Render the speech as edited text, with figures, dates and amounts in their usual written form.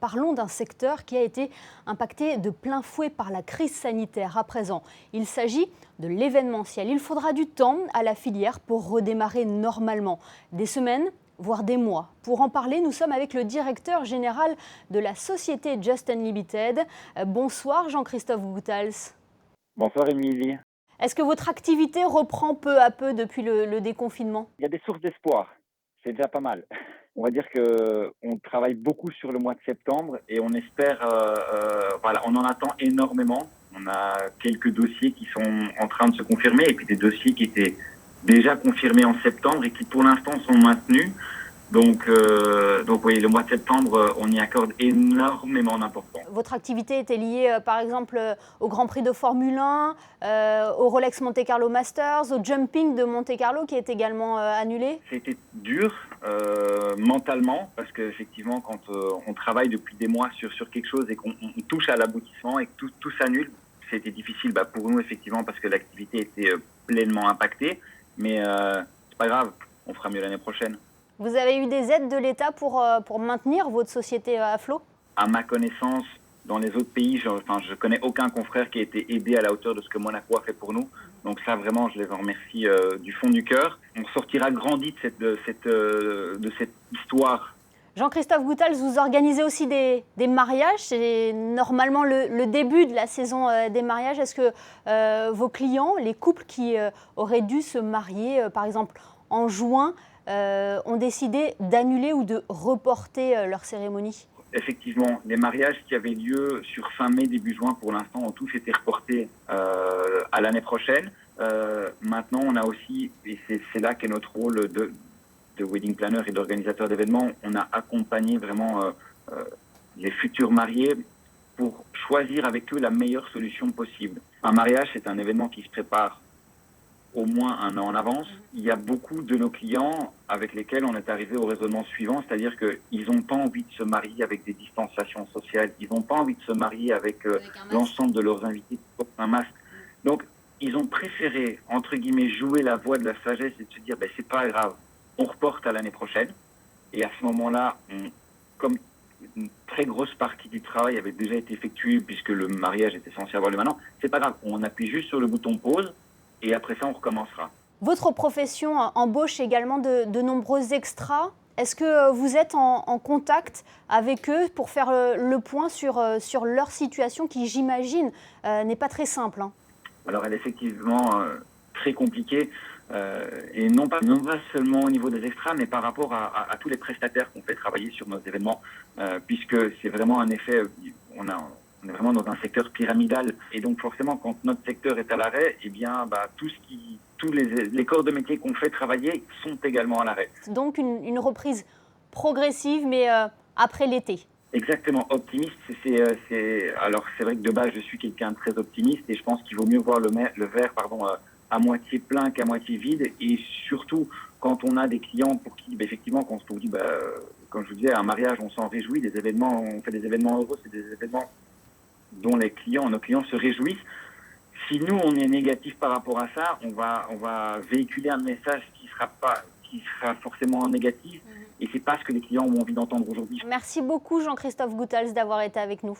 Parlons d'un secteur qui a été impacté de plein fouet par la crise sanitaire à présent. Il s'agit de l'événementiel. Il faudra du temps à la filière pour redémarrer normalement. Des semaines, voire des mois. Pour en parler, nous sommes avec le directeur général de la société Just Unlimited. Bonsoir Jean-Christophe Goethals. Bonsoir Émilie. Est-ce que votre activité reprend peu à peu depuis le déconfinement? Il y a des sources d'espoir, c'est déjà pas mal. On va dire qu'on travaille beaucoup sur le mois de septembre et on espère, voilà, on en attend énormément. On a quelques dossiers qui sont en train de se confirmer et puis des dossiers qui étaient déjà confirmés en septembre et qui pour l'instant sont maintenus. Donc oui, le mois de septembre, on y accorde énormément d'importance. Votre activité était liée, par exemple, au Grand Prix de Formule 1, au Rolex Monte Carlo Masters, au Jumping de Monte Carlo qui est également annulé. C'était dur mentalement parce qu'effectivement, quand on travaille depuis des mois sur quelque chose et qu'on touche à l'aboutissement et que tout s'annule, c'était difficile pour nous effectivement parce que l'activité était pleinement impactée. Mais c'est pas grave, on fera mieux l'année prochaine. Vous avez eu des aides de l'État pour maintenir votre société à flot? À ma connaissance, dans les autres pays, je connais aucun confrère qui a été aidé à la hauteur de ce que Monaco a fait pour nous. Donc ça, vraiment, je les en remercie du fond du cœur. On sortira grandi de cette histoire. Jean-Christophe Goethals, vous organisez aussi des mariages. C'est normalement le début de la saison des mariages. Est-ce que vos clients, les couples qui auraient dû se marier, par exemple en juin, ont décidé d'annuler ou de reporter leur cérémonie? Effectivement, les mariages qui avaient lieu sur fin mai, début juin, pour l'instant, ont tous été reportés à l'année prochaine. Maintenant, on a aussi, et c'est là qu'est notre rôle de wedding planner et d'organisateur d'événements, on a accompagné vraiment les futurs mariés pour choisir avec eux la meilleure solution possible. Un mariage, c'est un événement qui se prépare au moins un an en avance. Il y a beaucoup de nos clients avec lesquels on est arrivé au raisonnement suivant, c'est-à-dire qu'ils n'ont pas envie de se marier avec des distanciations sociales, ils n'ont pas envie de se marier avec l'ensemble de leurs invités qui portent un masque. Donc, ils ont préféré, entre guillemets, jouer la voie de la sagesse et de se dire, c'est pas grave, on reporte à l'année prochaine. Et à ce moment-là, comme une très grosse partie du travail avait déjà été effectuée puisque le mariage était censé avoir lieu maintenant, c'est pas grave, on appuie juste sur le bouton pause. Et après ça, on recommencera. Votre profession embauche également de nombreux extras. Est-ce que vous êtes en contact avec eux pour faire le point sur leur situation qui, j'imagine, n'est pas très simple, hein? Alors, elle est effectivement très compliquée. Et non pas seulement au niveau des extras, mais par rapport à tous les prestataires qu'on fait travailler sur nos événements, puisque c'est vraiment un effet, on est vraiment dans un secteur pyramidal. Et donc forcément, quand notre secteur est à l'arrêt, tous les corps de métier qu'on fait travailler sont également à l'arrêt. Donc une reprise progressive, mais après l'été. Exactement, optimiste, alors c'est vrai que de base je suis quelqu'un de très optimiste et je pense qu'il vaut mieux voir le verre à moitié plein qu'à moitié vide, et surtout quand on a des clients pour qui effectivement quand on dit comme je vous disais, un mariage on s'en réjouit, des événements, on fait des événements heureux, c'est des événements dont nos clients se réjouissent. Si nous on est négatif par rapport à ça, on va véhiculer un message qui sera forcément négatif. Et c'est pas ce que les clients ont envie d'entendre aujourd'hui. Merci beaucoup Jean-Christophe Goethals d'avoir été avec nous.